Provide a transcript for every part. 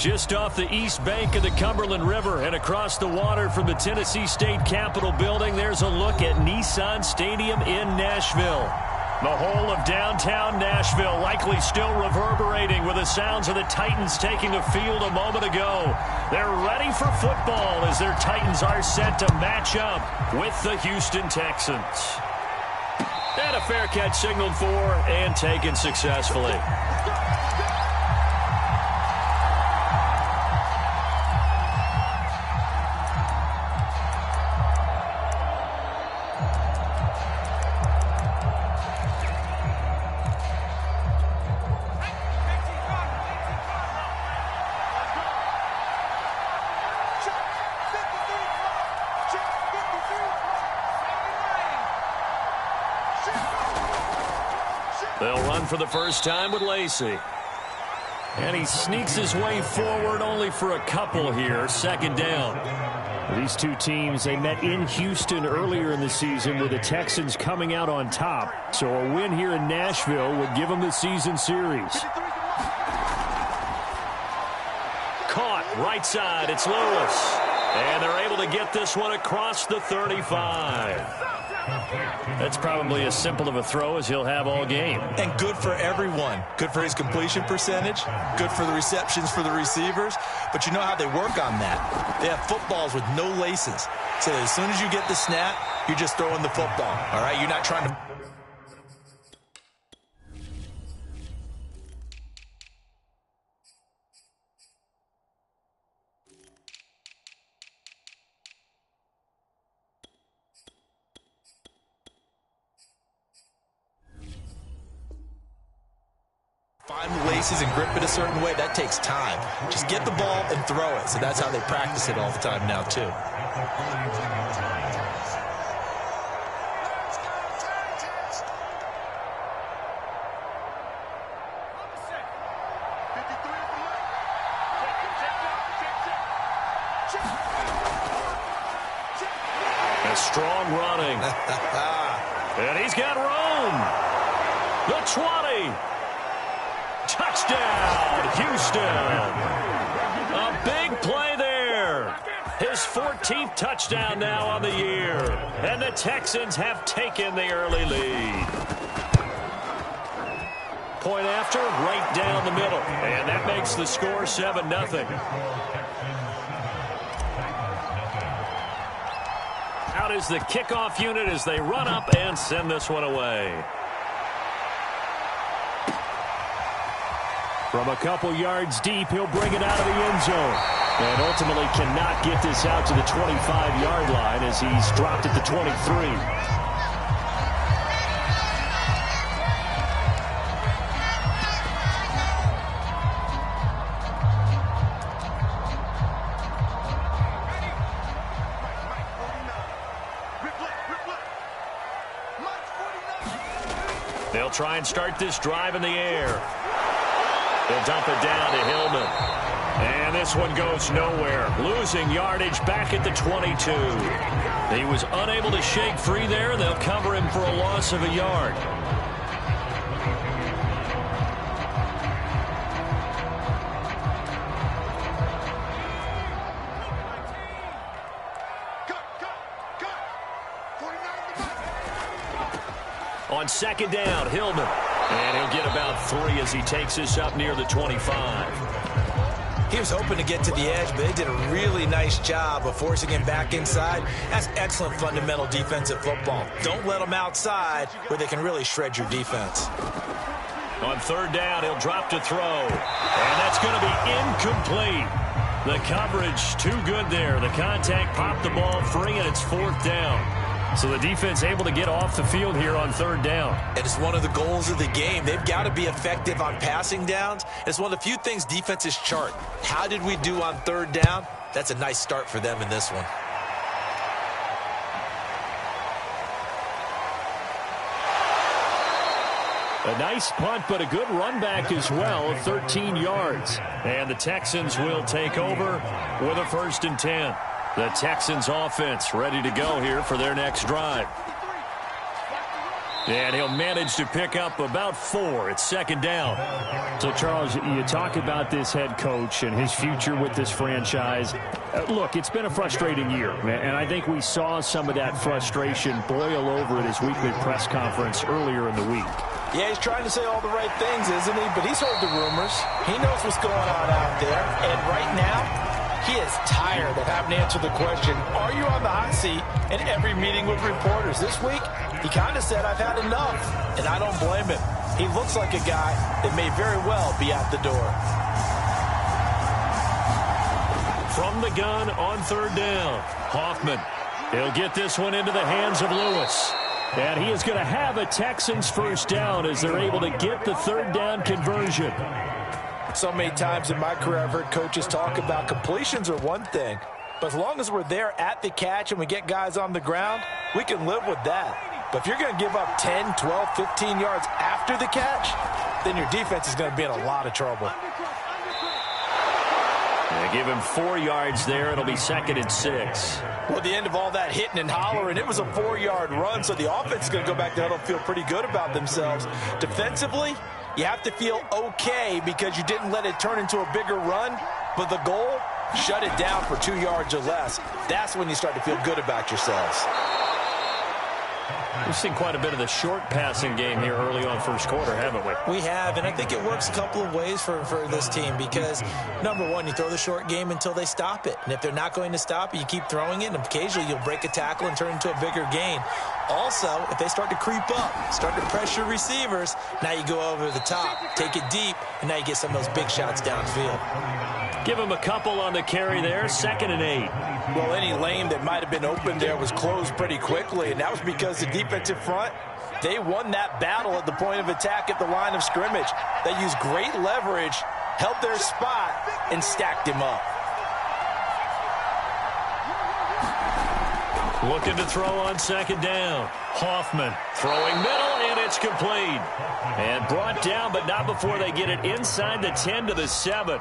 Just off the east bank of the Cumberland River and across the water from the Tennessee State Capitol building, there's a look at Nissan Stadium in Nashville. The whole of downtown Nashville likely still reverberating with the sounds of the Titans taking the field a moment ago. They're ready for football as their Titans are set to match up with the Houston Texans. And a fair catch signaled for and taken successfully. They'll run for the first time with Lacey. And he sneaks his way forward only for a couple here. Second down. These two teams, they met in Houston earlier in the season with the Texans coming out on top. So a win here in Nashville would give them the season series. Caught right side. It's Lewis. And they're able to get this one across the 35. That's probably as simple of a throw as he'll have all game. And good for everyone. Good for his completion percentage. Good for the receptions for the receivers. But you know how they work on that. They have footballs with no laces. So as soon as you get the snap, you're just throwing the football. All right? You're not trying to... find the laces and grip it a certain way. That takes time. Just get the ball and throw it. So that's how they practice it all the time now, too. A strong running. And he's got room. The 20. Touchdown, Houston. A big play there. His 14th touchdown now on the year. And the Texans have taken the early lead. Point after, right down the middle. And that makes the score 7-0. Out is the kickoff unit as they run up and send this one away. From a couple yards deep, he'll bring it out of the end zone. And ultimately cannot get this out to the 25-yard line as he's dropped at the 23. They'll try and start this drive in the air. They'll dump it down to Hillman. And this one goes nowhere. Losing yardage back at the 22. He was unable to shake free there. They'll cover him for a loss of a yard. On second down, Hillman. And he'll get about 3 as he takes this up near the 25. He was hoping to get to the edge, but they did a really nice job of forcing him back inside. That's excellent fundamental defensive football. Don't let them outside where they can really shred your defense. On third down, he'll drop to throw. And that's going to be incomplete. The coverage too good there. The contact popped the ball free, and it's fourth down. So the defense able to get off the field here on third down. And it's one of the goals of the game. They've got to be effective on passing downs. It's one of the few things defenses chart. How did we do on third down? That's a nice start for them in this one. A nice punt, but a good run back as well of 13 yards. And the Texans will take over with a 1st and 10. The Texans offense ready to go here for their next drive. And he'll manage to pick up about 4. It's second down. So, Charles, you talk about this head coach and his future with this franchise. Look, it's been a frustrating year, and I think we saw some of that frustration boil over at his weekly press conference earlier in the week. Yeah, he's trying to say all the right things, isn't he? But he's heard the rumors. He knows what's going on out there. And right now, he is tired of having to answer the question, are you on the hot seat in every meeting with reporters? This week, he kind of said, I've had enough. And I don't blame him. He looks like a guy that may very well be out the door. From the gun on third down, Hoffman. He'll get this one into the hands of Lewis. And he is going to have a Texans first down as they're able to get the third down conversion. So many times in my career I've heard coaches talk about completions are one thing. But as long as we're there at the catch and we get guys on the ground, we can live with that. But if you're going to give up 10, 12, 15 yards after the catch, then your defense is going to be in a lot of trouble. They give him 4 yards there. It'll be second and 6. Well, at the end of all that hitting and hollering, it was a 4-yard run, so the offense is going to go back there and feel pretty good about themselves. Defensively, you have to feel okay because you didn't let it turn into a bigger run, but the goal, shut it down for 2 yards or less. That's when you start to feel good about yourselves. We've seen quite a bit of the short passing game here early on first quarter, haven't we? We have, and I think it works a couple of ways for this team because, number one, you throw the short game until they stop it. And if they're not going to stop it, you keep throwing it, and occasionally you'll break a tackle and turn it into a bigger gain. Also, if they start to creep up, start to pressure receivers, now you go over the top, take it deep, and now you get some of those big shots downfield. Give him a couple on the carry there, second and 8. Well, any lane that might have been open there was closed pretty quickly, and that was because the defensive front, they won that battle at the point of attack at the line of scrimmage. They used great leverage, held their spot, and stacked him up. Looking to throw on second down. Hoffman throwing middle, and it's complete. And brought down, but not before they get it inside the 10 to the 7.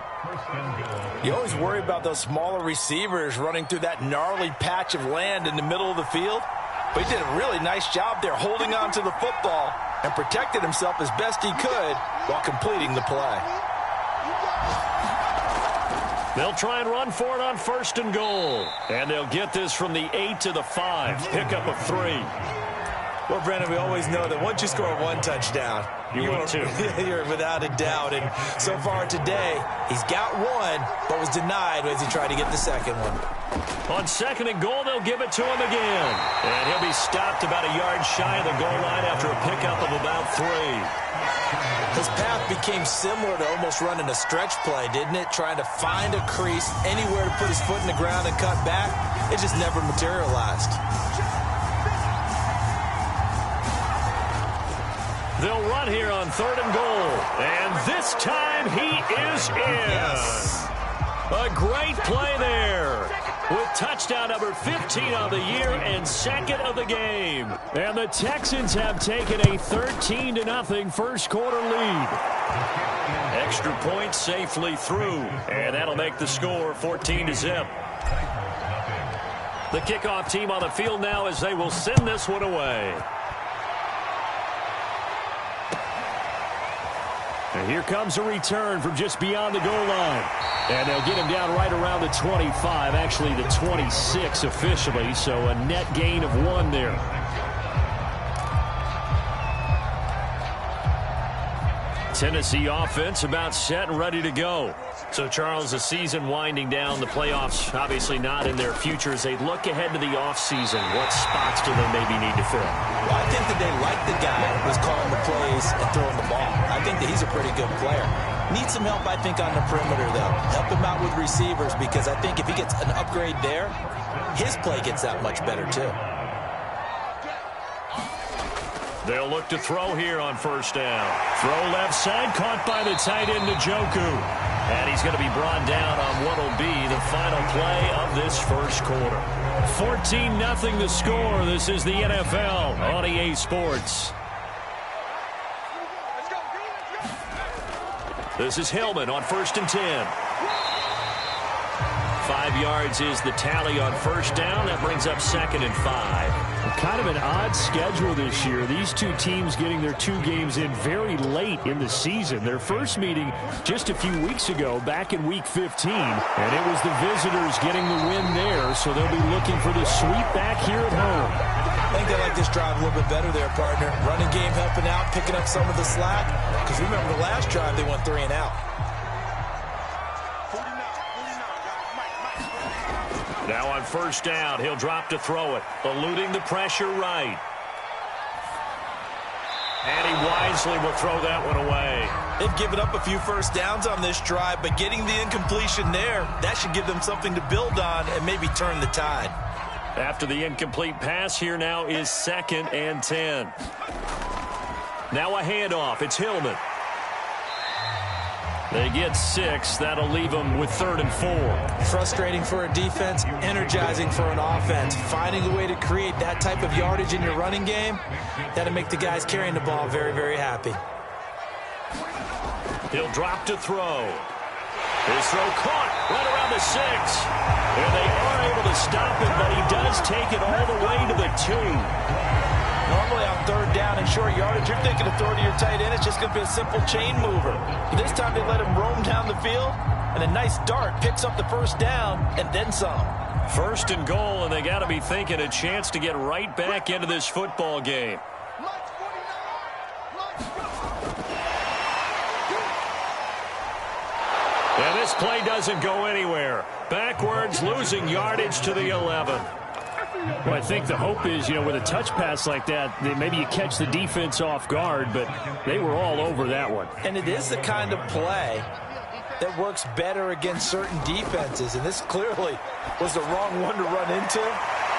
You always worry about those smaller receivers running through that gnarly patch of land in the middle of the field. But he did a really nice job there holding on to the football and protected himself as best he could while completing the play. They'll try and run for it on first and goal. And they'll get this from the 8 to the 5. Pickup of 3. Well, Brandon, we always know that once you score one touchdown, you're without a doubt. And so far today, he's got one, but was denied as he tried to get the second one. On second and goal, they'll give it to him again. And he'll be stopped about a yard shy of the goal line after a pickup of about 3. His path became similar to almost running a stretch play, didn't it? Trying to find a crease, anywhere to put his foot in the ground and cut back. It just never materialized. They'll run here on third and goal. And this time he is in. Yes. A great play there. With touchdown number 15 of the year and second of the game. And the Texans have taken a 13-0 first quarter lead. Extra point safely through. And that'll make the score 14-0. The kickoff team on the field now as they will send this one away. And here comes a return from just beyond the goal line. And they'll get him down right around the 25, actually the 26 officially, so a net gain of 1 there. Tennessee offense about set and ready to go. So, Charles, the season winding down, the playoffs obviously not in their future. As they look ahead to the offseason, what spots do they maybe need to fill? Well, I think that they like the guy who's calling the plays and throwing the ball. I think that he's a pretty good player. Needs some help, I think, on the perimeter, though. Help him out with receivers because I think if he gets an upgrade there, his play gets that much better, too. They'll look to throw here on first down. Throw left side, caught by the tight end, Njoku. And he's going to be brought down on what will be the final play of this first quarter. 14-0 the score. This is the NFL on EA Sports. This is Hillman on 1st and 10. 5 yards is the tally on first down. That brings up 2nd and 5. Kind of an odd schedule this year. These two teams getting their 2 games in very late in the season. Their first meeting just a few weeks ago, back in Week 15. And it was the visitors getting the win there, so they'll be looking for the sweep back here at home. I think they like this drive a little bit better there, partner. Running game helping out, picking up some of the slack. Because remember, the last drive they went 3 and out. Now on first down, he'll drop to throw it, eluding the pressure right. And he wisely will throw that one away. They've given up a few first downs on this drive, but getting the incompletion there, that should give them something to build on and maybe turn the tide. After the incomplete pass, here now is 2nd and 10. Now a handoff. It's Hillman. They get 6. That'll leave them with 3rd and 4. Frustrating for a defense, energizing for an offense. Finding a way to create that type of yardage in your running game, that'll make the guys carrying the ball very, very happy. He'll drop to throw. His throw caught right around the 6. And they are able to stop him, but he does take it all the way to the 2. Normally on 3rd down and short yardage, you're thinking of throw to your tight end. It's just going to be a simple chain mover. But this time they let him roam down the field, and a nice dart picks up the first down and then some. 1st and goal, and they got to be thinking a chance to get right back into this football game. And this play doesn't go anywhere. Backwards, losing yardage to the 11. Well, I think the hope is, with a touch pass like that, maybe you catch the defense off guard, but they were all over that one. And it is the kind of play that works better against certain defenses, and this clearly was the wrong one to run into.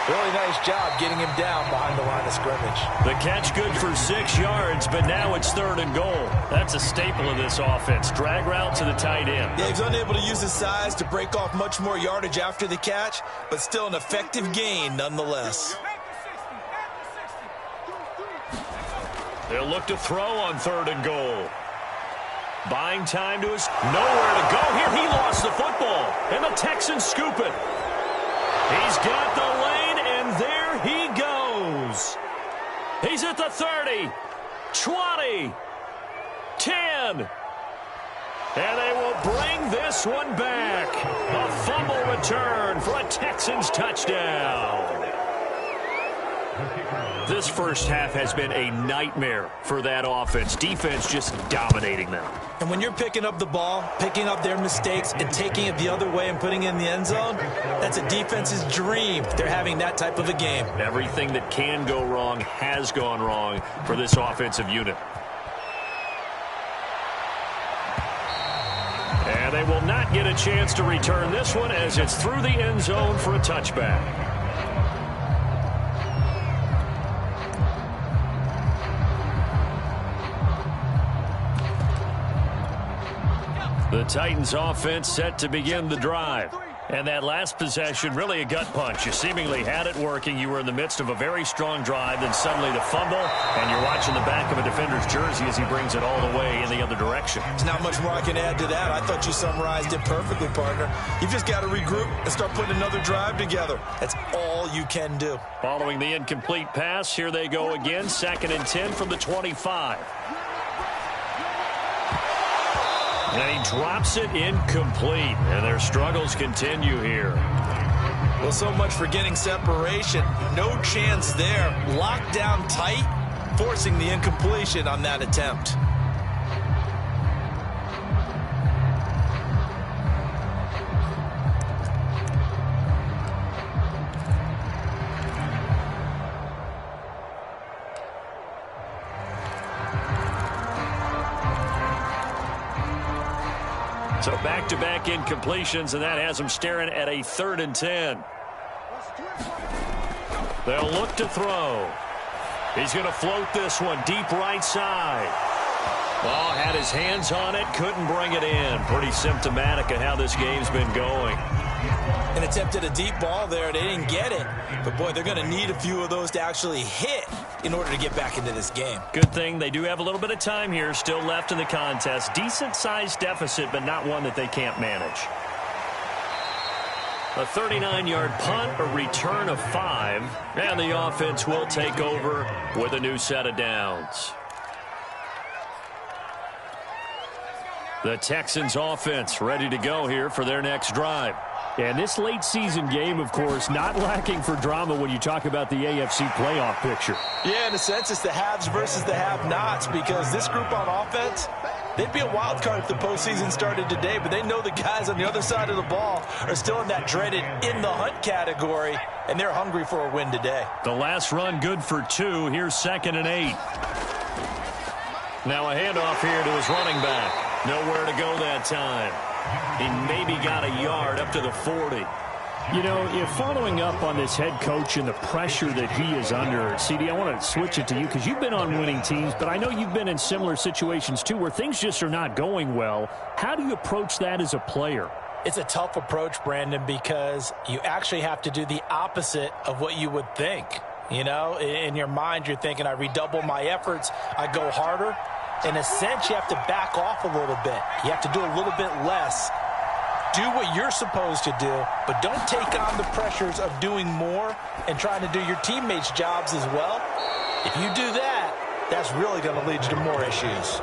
Really nice job getting him down behind the line of scrimmage. The catch good for 6 yards, but now it's 3rd and goal. That's a staple of this offense. Drag route to the tight end. Yeah, he's unable to use his size to break off much more yardage after the catch, but still an effective gain nonetheless. They'll look to throw on 3rd and goal. Buying time to his... Nowhere to go here. He lost the football, and the Texans scoop it. He's got the lane, and there he goes. He's at the 30, 20, 10. And they will bring this one back. A fumble return for a Texans touchdown. This first half has been a nightmare for that offense. Defense just dominating them. And when you're picking up the ball, picking up their mistakes, and taking it the other way and putting it in the end zone, that's a defense's dream. They're having that type of a game. Everything that can go wrong has gone wrong for this offensive unit. And they will not get a chance to return this one as it's through the end zone for a touchback. The Titans offense set to begin the drive. And that last possession, really a gut punch. You seemingly had it working. You were in the midst of a very strong drive. Then suddenly the fumble, and you're watching the back of a defender's jersey as he brings it all the way in the other direction. There's not much more I can add to that. I thought you summarized it perfectly, partner. You've just got to regroup and start putting another drive together. That's all you can do. Following the incomplete pass, here they go again. 2nd and 10 from the 25. And he drops it incomplete, and their struggles continue here. Well, so much for getting separation. No chance there. Locked down tight, forcing the incompletion on that attempt. So back-to-back incompletions, and that has them staring at a 3rd and 10. They'll look to throw. He's going to float this one deep right side. Oh, had his hands on it, couldn't bring it in. Pretty symptomatic of how this game's been going. And attempted a deep ball there. They didn't get it. But, boy, they're going to need a few of those to actually hit in order to get back into this game. Good thing they do have a little bit of time here still left in the contest. Decent-sized deficit, but not one that they can't manage. A 39-yard punt, a return of 5, and the offense will take over with a new set of downs. The Texans offense ready to go here for their next drive. And this late season game, of course, not lacking for drama when you talk about the AFC playoff picture. Yeah, in a sense, it's the haves versus the have-nots, because this group on offense, they'd be a wild card if the postseason started today, but they know the guys on the other side of the ball are still in that dreaded in-the-hunt category, and they're hungry for a win today. The last run good for 2. Here's 2nd and 8. Now a handoff here to his running back. Nowhere to go that time. He maybe got a yard up to the 40. You know, if following up on this head coach and the pressure that he is under, CD, I want to switch it to you because you've been on winning teams, but I know you've been in similar situations too where things just are not going well. How do you approach that as a player? It's a tough approach, Brandon, because you actually have to do the opposite of what you would think. You know, in your mind, you're thinking, I redouble my efforts, I go harder. In a sense, you have to back off a little bit. You have to do a little bit less. Do what you're supposed to do, but don't take on the pressures of doing more and trying to do your teammates' jobs as well. If you do that, that's really going to lead you to more issues.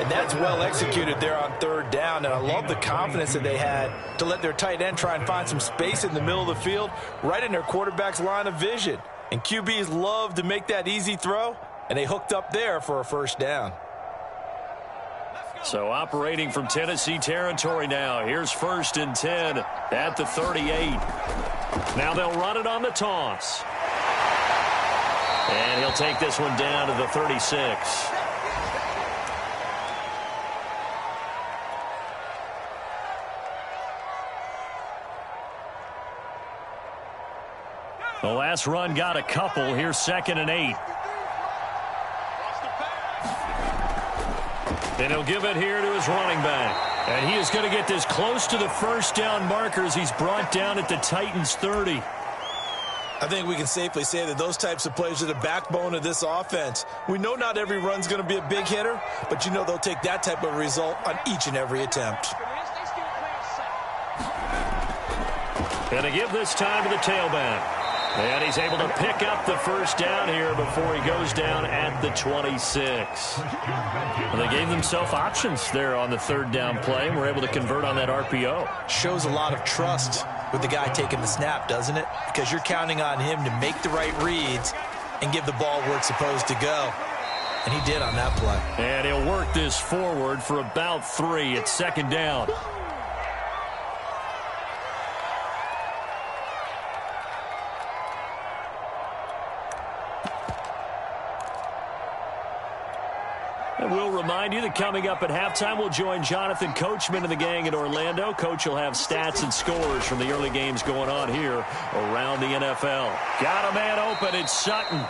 And that's well executed there on 3rd down, and I love the confidence that they had to let their tight end try and find some space in the middle of the field, right in their quarterback's line of vision. And QBs love to make that easy throw, and they hooked up there for a 1st down. So operating from Tennessee territory now. Here's 1st and 10 at the 38. Now they'll run it on the toss. And he'll take this one down to the 36. The last run got a couple. Here's 2nd and 8. And he'll give it here to his running back. And he is going to get this close to the 1st down markers. He's brought down at the Titans' 30. I think we can safely say that those types of plays are the backbone of this offense. We know not every run's going to be a big hitter, but you know they'll take that type of result on each and every attempt. And to give this time to the tailback. And he's able to pick up the 1st down here before he goes down at the 26. Well, they gave themselves options there on the 3rd down play and were able to convert on that RPO. Shows a lot of trust with the guy taking the snap, doesn't it? Because you're counting on him to make the right reads and give the ball where it's supposed to go. And he did on that play. And he'll work this forward for about 3 at 2nd down. And we'll remind you that coming up at halftime, we'll join Jonathan Coachman and the gang in Orlando. Coach will have stats and scores from the early games going on here around the NFL. Got a man open. It's Sutton.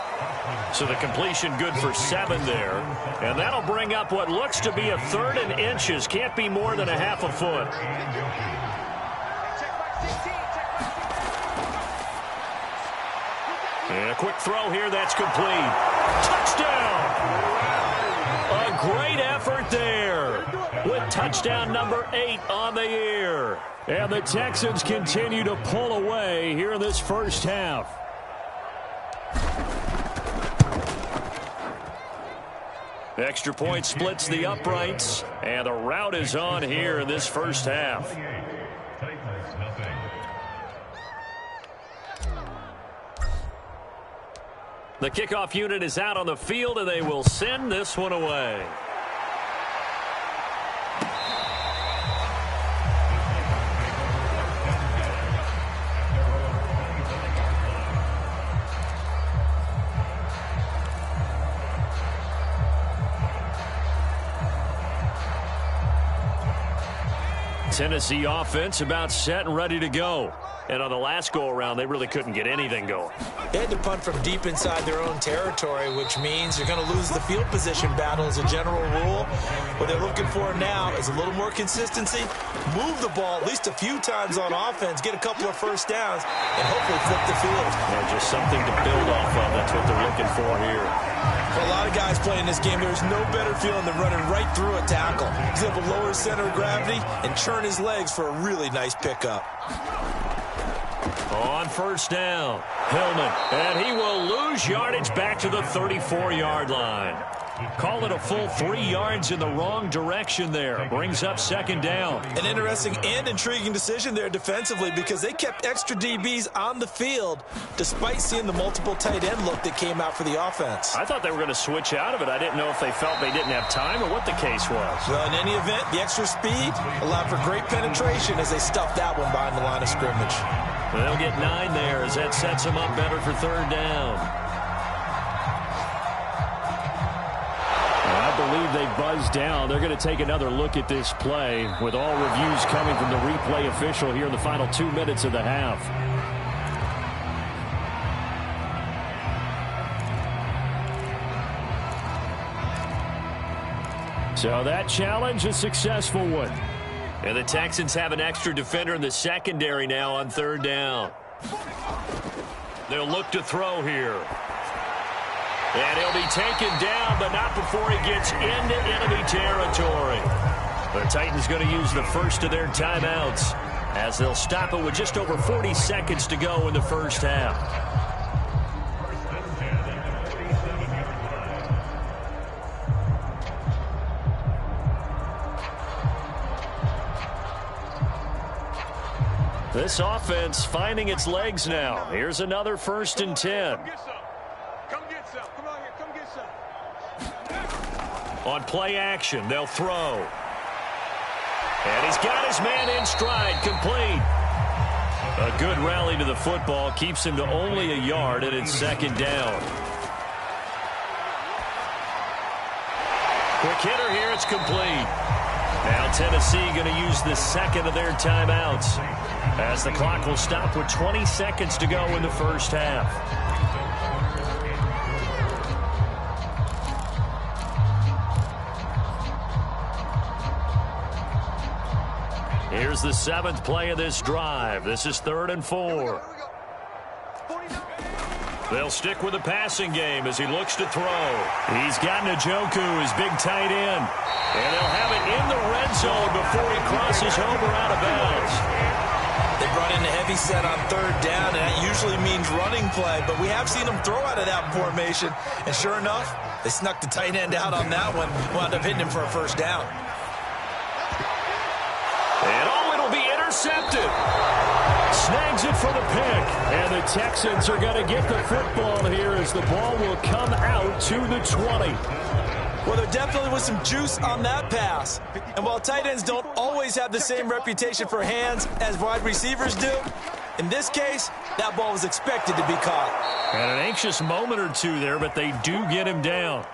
So the completion good for 7 there. And that'll bring up what looks to be a 3rd and inches. Can't be more than a half a foot. And a quick throw here. That's complete. Touchdown! A great effort there with touchdown number 8 on the year. And the Texans continue to pull away here in this 1st half. Extra point splits the uprights, and the route is on here in this 1st half. The kickoff unit is out on the field, and they will send this one away. Tennessee offense about set and ready to go. And on the last go-around, they really couldn't get anything going. They had to punt from deep inside their own territory, which means you're going to lose the field position battle as a general rule. What they're looking for now is a little more consistency, move the ball at least a few times on offense, get a couple of 1st downs, and hopefully flip the field. Yeah, just something to build off of. That's what they're looking for here. For a lot of guys playing this game, there's no better feeling than running right through a tackle. He's able to lower his center of gravity and churn his legs for a really nice pickup. On first down, Hillman, and he will lose yardage back to the 34-yard line. Call it a full 3 yards in the wrong direction there. Brings up second down. An interesting and intriguing decision there defensively because they kept extra DBs on the field despite seeing the multiple tight end look that came out for the offense. I thought they were going to switch out of it. I didn't know if they felt they didn't have time or what the case was. Well, in any event, the extra speed allowed for great penetration as they stuffed that one behind the line of scrimmage. They'll get 9 there as that sets them up better for third down. I believe they buzzed down. They're going to take another look at this play with all reviews coming from the replay official here in the final 2 minutes of the half. So that challenge, a successful one. And the Texans have an extra defender in the secondary now on third down. They'll look to throw here. And he'll be taken down, but not before he gets into enemy territory. The Titans going to use the first of their timeouts as they'll stop it with just over 40 seconds to go in the first half. This offense finding its legs now. Here's another 1st and 10. On play action, they'll throw. And he's got his man in stride, complete. A good rally to the football keeps him to only a yard, and it's second down. Quick hitter here, it's complete. Now Tennessee going to use the second of their timeouts as the clock will stop with 20 seconds to go in the first half. Here's the 7th play of this drive. This is 3rd and 4. They'll stick with the passing game as he looks to throw. He's got Njoku, his big tight end. And they'll have it in the red zone before he crosses over out of bounds. They brought in a heavy set on third down, and that usually means running play. But we have seen them throw out of that formation. And sure enough, they snuck the tight end out on that one. Wound up hitting him for a first down. And it'll be intercepted. Snags it for the pick. And the Texans are going to get the football here as the ball will come out to the 20. Well, there definitely was some juice on that pass. And while tight ends don't always have the same reputation for hands as wide receivers do, in this case, that ball was expected to be caught. And an anxious moment or two there, but they do get him down.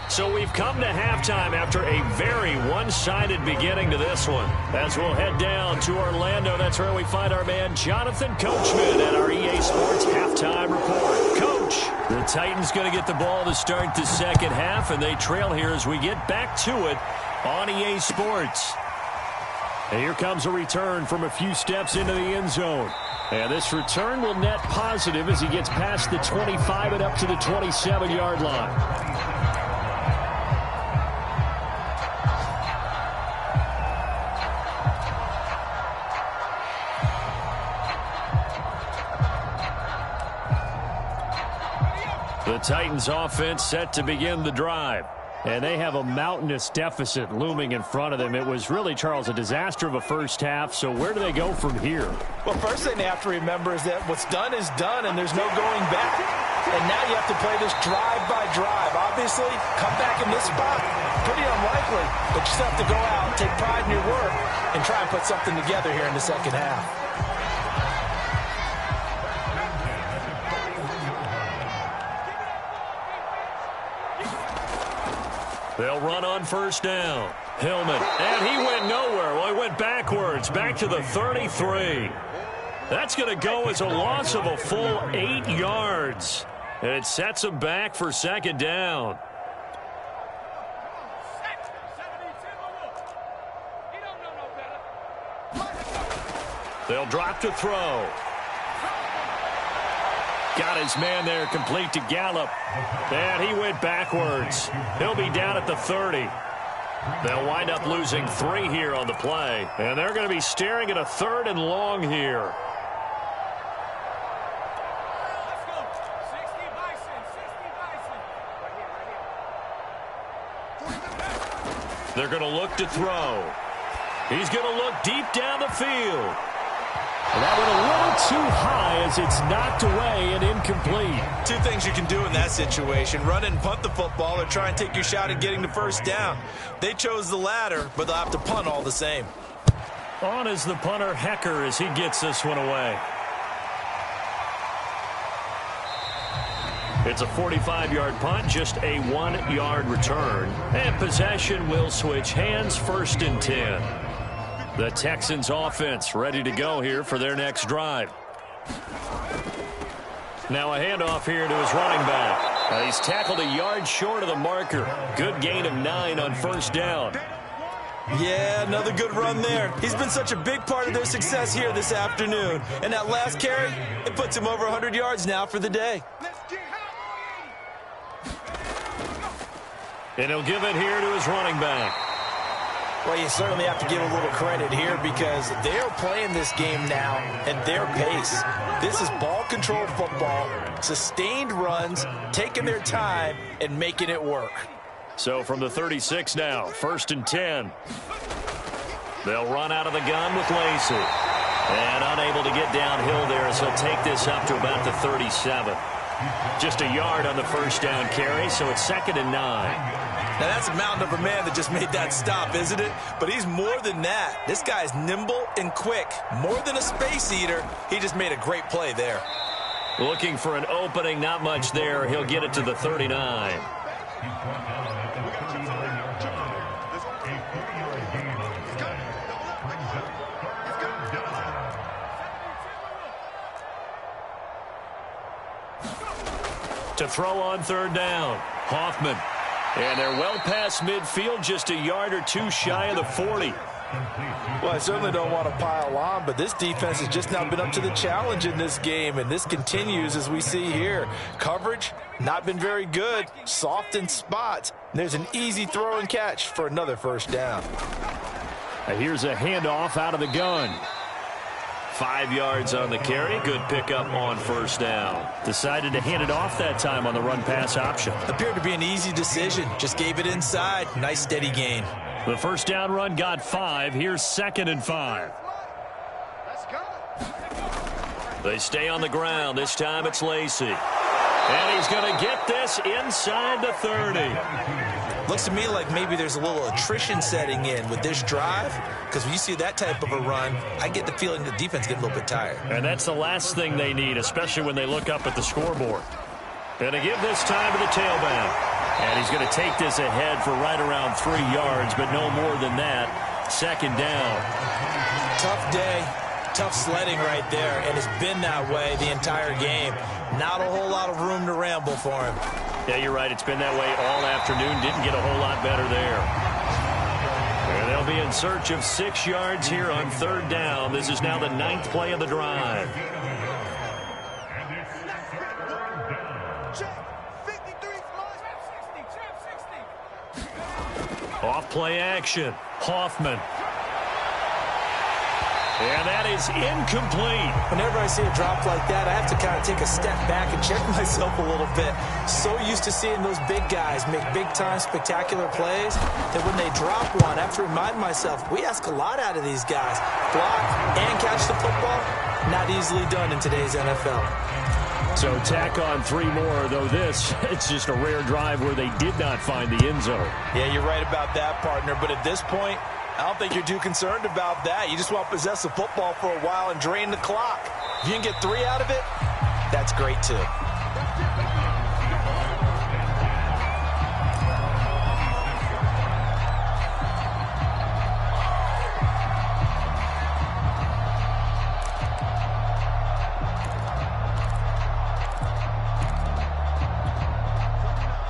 So we've come to halftime after a very one-sided beginning to this one. As we'll head down to Orlando, that's where we find our man Jonathan Coachman at our EA Sports Halftime Report. Coach, the Titans going to get the ball to start the second half, and they trail here as we get back to it on EA Sports. And here comes a return from a few steps into the end zone. And this return will net positive as he gets past the 25 and up to the 27-yard line. The Titans offense set to begin the drive. And they have a mountainous deficit looming in front of them. It was really, Charles, a disaster of a first half. So where do they go from here? Well, first thing they have to remember is that what's done is done, and there's no going back. And now you have to play this drive by drive. Obviously, come back in this spot, pretty unlikely. But you still have to go out, take pride in your work, and try and put something together here in the second half. They'll run on first down. Hillman, and he went nowhere. Well, he went backwards, back to the 33. That's going to go as a loss of a full 8 yards. And it sets him back for second down. They'll drop to throw. Got his man there, complete to Gallup. And he went backwards. He'll be down at the 30. They'll wind up losing 3 here on the play. And they're going to be staring at a 3rd and long here. They're going to look to throw. He's going to look deep down the field. And that went a little too high as it's knocked away and incomplete. Two things you can do in that situation: run and punt the football, or try and take your shot at getting the first down. They chose the latter, but they'll have to punt all the same. On is the punter, Hecker, as he gets this one away. It's a 45-yard punt, just a 1-yard return. And possession will switch hands, 1st and 10. The Texans offense ready to go here for their next drive. Now a handoff here to his running back. He's tackled a yard short of the marker. Good gain of 9 on 1st down. Yeah, another good run there. He's been such a big part of their success here this afternoon. And that last carry, it puts him over 100 yards now for the day. And he'll give it here to his running back. Well, you certainly have to give a little credit here because they're playing this game now at their pace. This is ball control football, sustained runs, taking their time and making it work. So from the 36 now, 1st and 10. They'll run out of the gun with Lacey. And unable to get downhill there as he'll take this up to about the 37. Just a yard on the 1st down carry, so it's 2nd and 9. Now, that's a mountain of a man that just made that stop, isn't it? But he's more than that. This guy's nimble and quick. More than a space eater, he just made a great play there. Looking for an opening, not much there. He'll get it to the 39. To throw on 3rd down, Hoffman. And they're well past midfield, just a yard or two shy of the 40. Well, I certainly don't want to pile on, but this defense has just not been up to the challenge in this game, and this continues as we see here. Coverage, not been very good, soft in spots. There's an easy throw and catch for another 1st down. Here's a handoff out of the gun. 5 yards on the carry. Good pickup on 1st down. Decided to hand it off that time on the run-pass option. Appeared to be an easy decision. Just gave it inside. Nice steady gain. The 1st down run got 5. Here's 2nd and 5. They stay on the ground. This time it's Lacey. And he's going to get this inside the 30. Looks to me like maybe there's a little attrition setting in with this drive, because when you see that type of a run, I get the feeling the defense get a little bit tired. And that's the last thing they need, especially when they look up at the scoreboard. And to give this time to the tailback. And he's going to take this ahead for right around 3 yards, but no more than that. 2nd down. Tough day, tough sledding right there, and it's been that way the entire game. Not a whole lot of room to ramble for him. Yeah, you're right. It's been that way all afternoon. Didn't get a whole lot better there. And they'll be in search of 6 yards here on 3rd down. This is now the 9th play of the drive. Off play action. Hoffman. And that is incomplete. Whenever I see a drop like that, I have to kind of take a step back and check myself a little bit. So used to seeing those big guys make big-time spectacular plays that when they drop one, I have to remind myself, we ask a lot out of these guys. Block and catch the football, not easily done in today's NFL. So tack on 3 more, though this, it's just a rare drive where they did not find the end zone. Yeah, you're right about that, partner. But at this point, I don't think you're too concerned about that. You just want to possess the football for a while and drain the clock. If you can get 3 out of it, that's great too.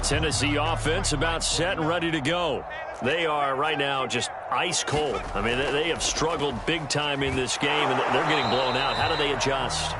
Tennessee offense about set and ready to go. They are right now just ice cold. I mean, they have struggled big time in this game, and they're getting blown out. How do they adjust?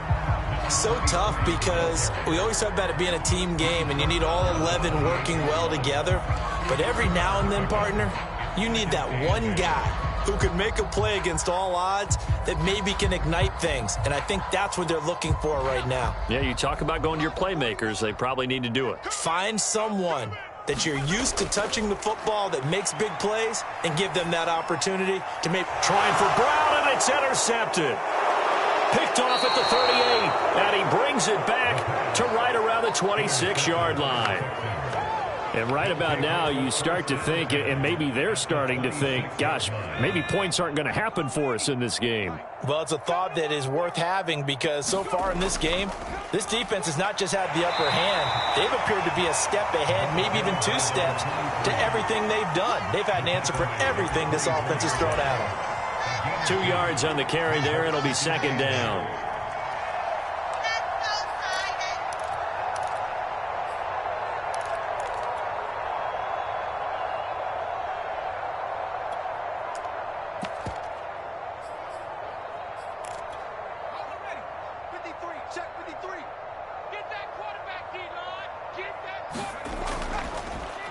So tough because we always talk about it being a team game, and you need all 11 working well together. But every now and then, partner, you need that one guy who can make a play against all odds that maybe can ignite things. And I think that's what they're looking for right now. Yeah, you talk about going to your playmakers. They probably need to do it. Find someone that you're used to touching the football that makes big plays and give them that opportunity to make. Trying for Brown, and it's intercepted. Picked off at the 38, and he brings it back to right around the 26-yard line. And right about now, you start to think, and maybe they're starting to think, gosh, maybe points aren't going to happen for us in this game. Well, it's a thought that is worth having because so far in this game, this defense has not just had the upper hand. They've appeared to be a step ahead, maybe even 2 steps to everything they've done. They've had an answer for everything this offense has thrown at them. 2 yards on the carry there. It'll be second down.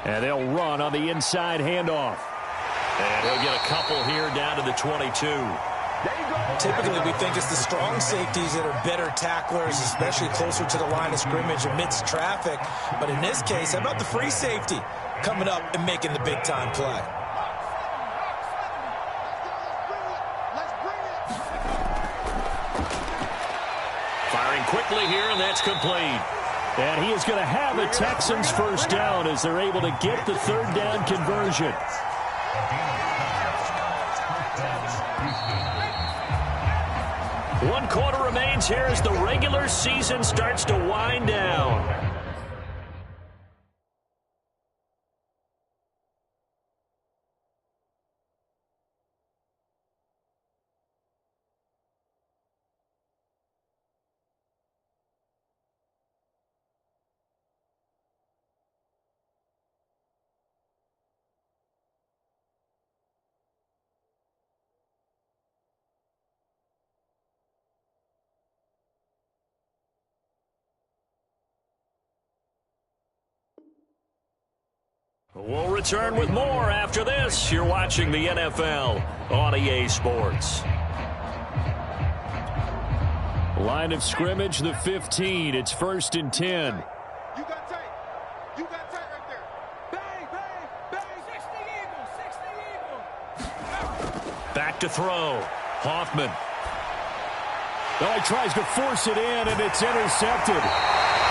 And they'll run on the inside handoff. And he'll get a couple here down to the 22. Typically, we think it's the strong safeties that are better tacklers, especially closer to the line of scrimmage amidst traffic. But in this case, how about the free safety coming up and making the big-time play? Firing quickly here, and that's complete. And he is going to have a Texans first down as they're able to get the third down conversion. One quarter remains here as the regular season starts to wind down. We'll return with more after this. You're watching the NFL on EA Sports. Line of scrimmage, the 15. It's 1st and 10. You got tight. You got tight right there. Bang, bang, bang. 60 Eagle. Back to throw. Hoffman. Oh, he tries to force it in, and it's intercepted.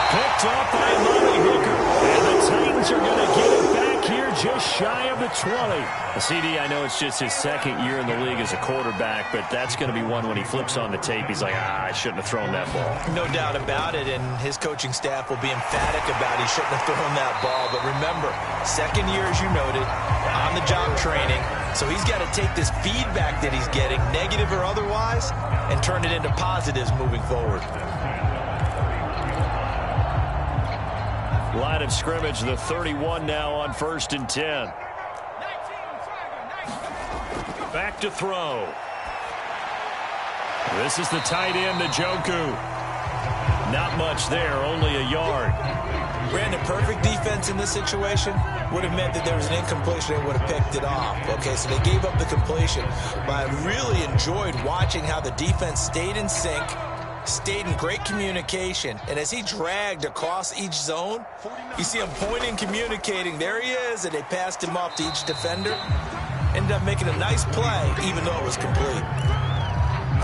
Picked up by Monty Hooker. And the Titans are going to get it back here just shy of the 20. CD, I know it's just his second year in the league as a quarterback, but that's going to be one when he flips on the tape. He's like, I shouldn't have thrown that ball. No doubt about it, and his coaching staff will be emphatic about he shouldn't have thrown that ball. But remember, second year, as you noted, on-the-job training. So he's got to take this feedback that he's getting, negative or otherwise, and turn it into positives moving forward. Line of scrimmage, the 31 now on 1st and 10. Back to throw. This is the tight end, Njoku. Not much there, only a yard. Brandon, perfect defense in this situation would have meant that there was an incompletion and would have picked it off. Okay, so they gave up the completion. But I really enjoyed watching how the defense stayed in sync, stayed in great communication, and as he dragged across each zone, you see him pointing, communicating. There he is, and they passed him off to each defender. Ended up making a nice play, even though it was complete.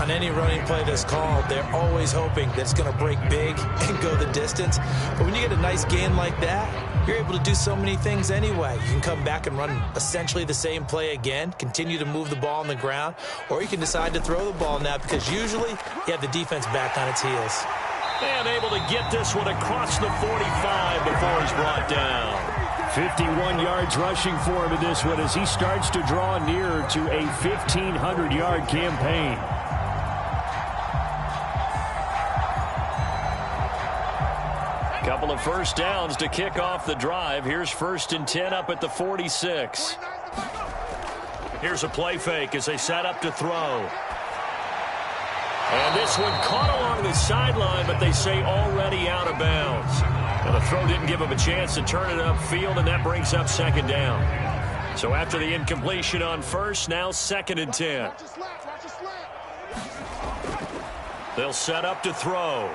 On any running play that's called, they're always hoping that it's going to break big and go the distance. But when you get a nice gain like that, you're able to do so many things anyway. You can come back and run essentially the same play again, continue to move the ball on the ground, or you can decide to throw the ball now because usually you have the defense back on its heels. And able to get this one across the 45 before he's brought down. 51 yards rushing for him in this one as he starts to draw nearer to a 1,500-yard campaign. Couple of first downs to kick off the drive. Here's 1st and 10 up at the 46. Here's a play fake as they set up to throw. And this one caught along the sideline, but they say already out of bounds. And the throw didn't give him a chance to turn it upfield, and that brings up 2nd down. So after the incompletion on 1st, now 2nd and 10. They'll set up to throw.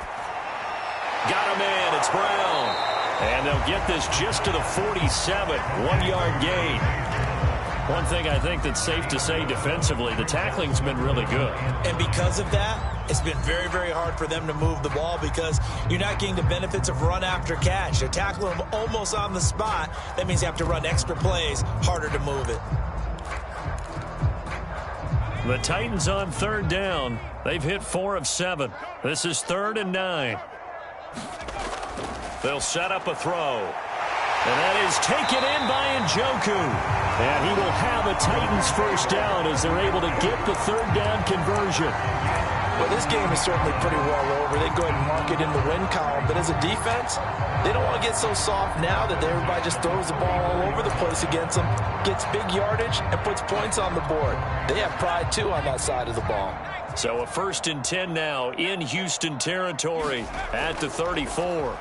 Got a man. It's Brown. And they'll get this just to the 47, 1-yard gain. One thing I think that's safe to say defensively, the tackling's been really good. And because of that, it's been very, very hard for them to move the ball because you're not getting the benefits of run after catch. They're tackling them almost on the spot. That means you have to run extra plays, harder to move it. The Titans on third down. They've hit 4 of 7. This is 3rd and 9. They'll set up a throw. And that is taken in by Njoku. And he will have a Titans first down as they're able to get the 3rd down conversion. Well, this game is certainly pretty well over. They go ahead and mark it in the win column. But as a defense, they don't want to get so soft now that everybody just throws the ball all over the place against them, gets big yardage, and puts points on the board. They have pride, too, on that side of the ball. So a 1st and 10 now in Houston territory at the 34.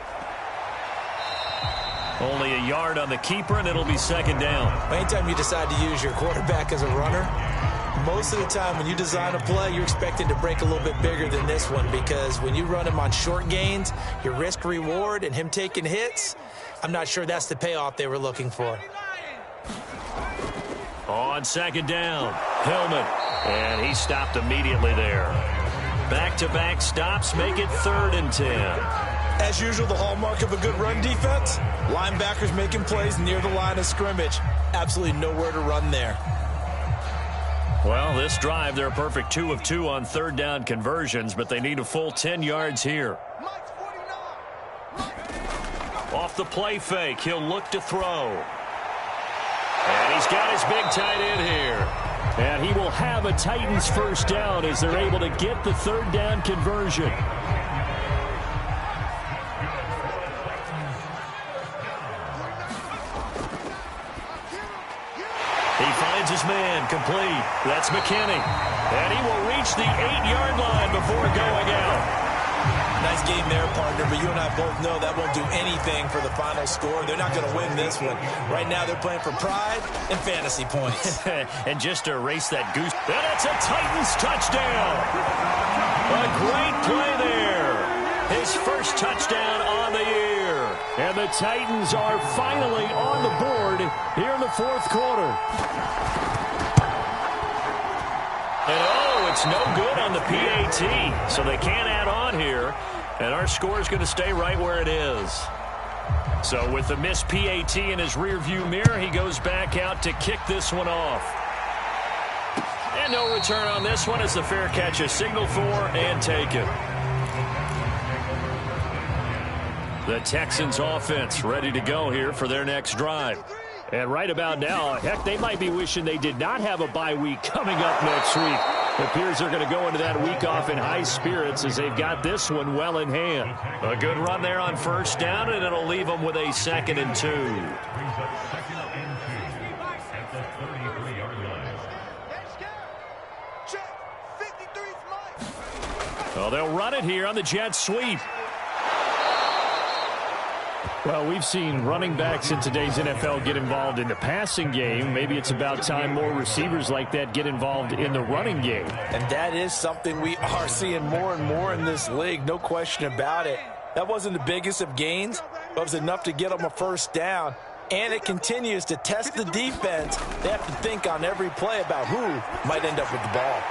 Only a yard on the keeper, and it'll be 2nd down. Anytime you decide to use your quarterback as a runner, most of the time when you design a play, you're expecting to break a little bit bigger than this one because when you run him on short gains, your risk-reward and him taking hits, I'm not sure that's the payoff they were looking for. On 2nd down, Hillman, and he stopped immediately there. Back-to-back stops make it 3rd and 10. As usual, the hallmark of a good run defense, linebackers making plays near the line of scrimmage. Absolutely nowhere to run there. Well, this drive, they're a perfect 2 of 2 on 3rd down conversions, but they need a full 10 yards here. Off the play fake, he'll look to throw. And he's got his big tight end here. And he will have a Titans first down as they're able to get the 3rd down conversion. He finds his man complete. That's McKinney. And he will reach the 8-yard line before going out. Nice game there, partner, but you and I both know that won't do anything for the final score. They're not going to win this one. Right now they're playing for pride and fantasy points. And just to erase that goose. And it's a Titans touchdown. A great play there. His first touchdown on the year. And the Titans are finally on the board here in the 4th quarter. And oh, it's no good on the PAT. So they can't add on here. And our score is going to stay right where it is. So with the missed PAT in his rearview mirror, he goes back out to kick this one off. And no return on this one as the fair catch is signaled for and taken. The Texans offense ready to go here for their next drive. And right about now, heck, they might be wishing they did not have a bye week coming up next week. It appears they're going to go into that week off in high spirits as they've got this one well in hand. A good run there on 1st down, and it'll leave them with a 2nd and 2. Well, they'll run it here on the jet sweep. Well, we've seen running backs in today's NFL get involved in the passing game. Maybe it's about time more receivers like that get involved in the running game. And that is something we are seeing more and more in this league, no question about it. That wasn't the biggest of gains, but it was enough to get them a first down. And it continues to test the defense. They have to think on every play about who might end up with the ball.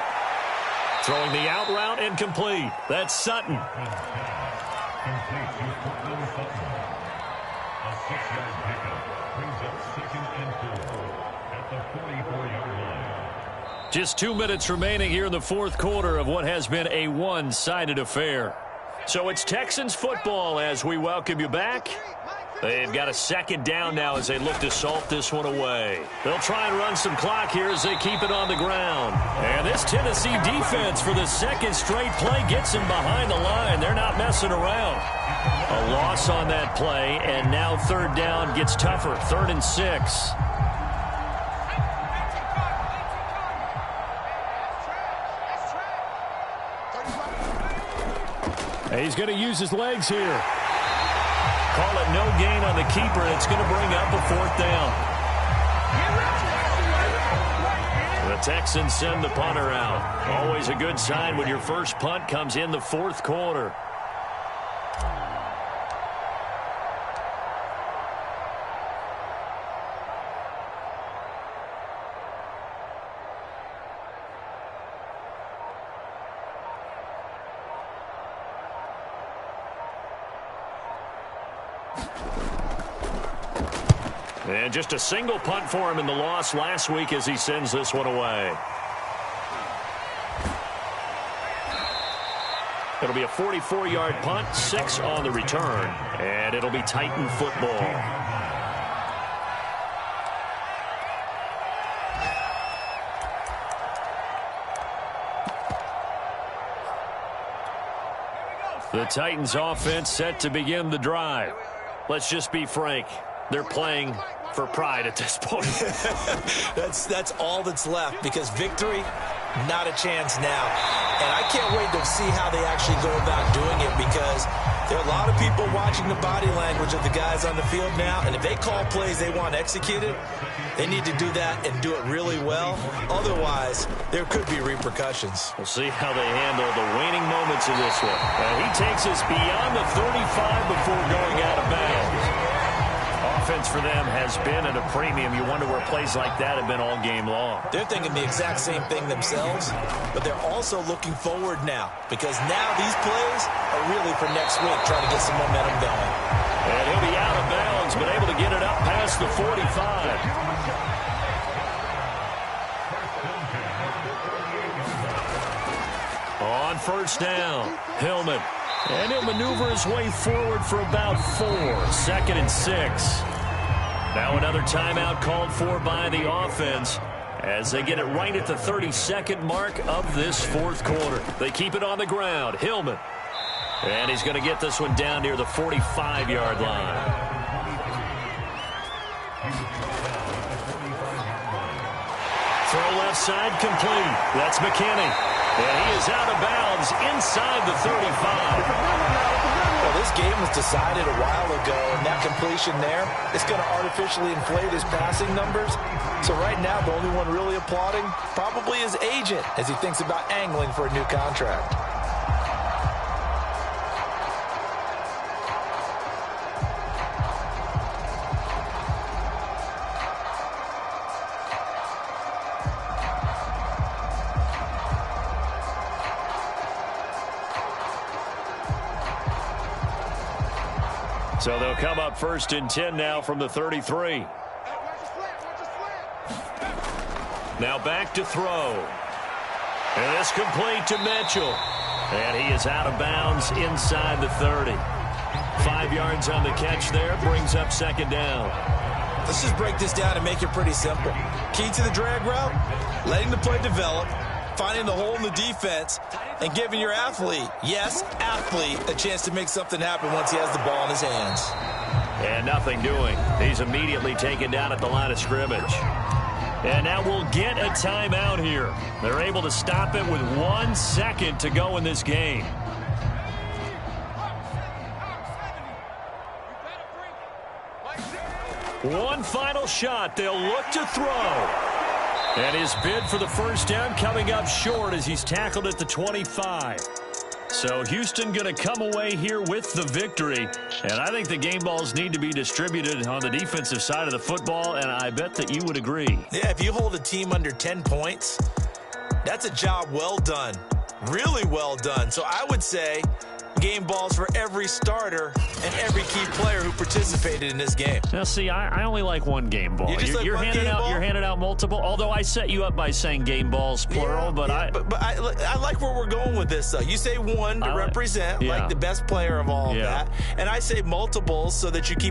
Throwing the out route and complete. That's Sutton. Just 2 minutes remaining here in the 4th quarter of what has been a one-sided affair. So it's Texans football as we welcome you back. They've got a 2nd down now as they look to salt this one away. They'll try and run some clock here as they keep it on the ground. And this Tennessee defense for the 2nd straight play gets them behind the line. They're not messing around. A loss on that play, and now 3rd down gets tougher. 3rd and 6. He's going to use his legs here. Call it no gain on the keeper, and it's going to bring up a 4th down. The Texans send the punter out. Always a good sign when your first punt comes in the 4th quarter. And just a single punt for him in the loss last week as he sends this one away. It'll be a 44-yard punt, 6 on the return, and it'll be Titan football. The Titans offense set to begin the drive. Let's just be frank. They're playing for pride at this point. That's all that's left, because victory, not a chance now. And I can't wait to see how they actually go about doing it, because there are a lot of people watching the body language of the guys on the field now, and if they call plays they want executed, they need to do that and do it really well. Otherwise, there could be repercussions. We'll see how they handle the waning moments of this one. He takes us beyond the 35 before going out of bounds. Offense for them has been at a premium. You wonder where plays like that have been all game long. They're thinking the exact same thing themselves, but they're also looking forward now, because now these plays are really for next week, trying to get some momentum going. And he'll be out of bounds, but able to get it up past the 45. On first down, Hillman. And he'll maneuver his way forward for about 4. 2nd and 6. Now another timeout called for by the offense as they get it right at the 32nd mark of this 4th quarter. They keep it on the ground. Hillman. And he's going to get this one down near the 45-yard line. Throw left side complete. That's McKinney. And he is out of bounds inside the 35. Well, this game was decided a while ago, and that completion there, it's going to artificially inflate his passing numbers. So right now, the only one really applauding probably his agent as he thinks about angling for a new contract. So they'll come up 1st and 10 now from the 33. Now back to throw. And it's complete to Mitchell. And he is out of bounds inside the 30. 5 yards on the catch there, brings up 2nd down. Let's just break this down and make it pretty simple. Key to the drag route, letting the play develop, finding the hole in the defense, and giving your athlete, yes, athlete, a chance to make something happen once he has the ball in his hands. And nothing doing. He's immediately taken down at the line of scrimmage. And now we'll get a timeout here. They're able to stop it with 1 second to go in this game. One final shot. They'll look to throw. And his bid for the first down coming up short as he's tackled at the 25. So Houston going to come away here with the victory. And I think the game balls need to be distributed on the defensive side of the football, and I bet that you would agree. Yeah, if you hold a team under 10 points, that's a job well done. Really well done. So I would say game balls for every starter and every key player who participated in this game. Now, see, I only like one game ball. You're handing out multiple. Although I set you up by saying game balls plural, but I like where we're going with this. Though you say one to represent like the best player of all of that, and I say multiples so that you keep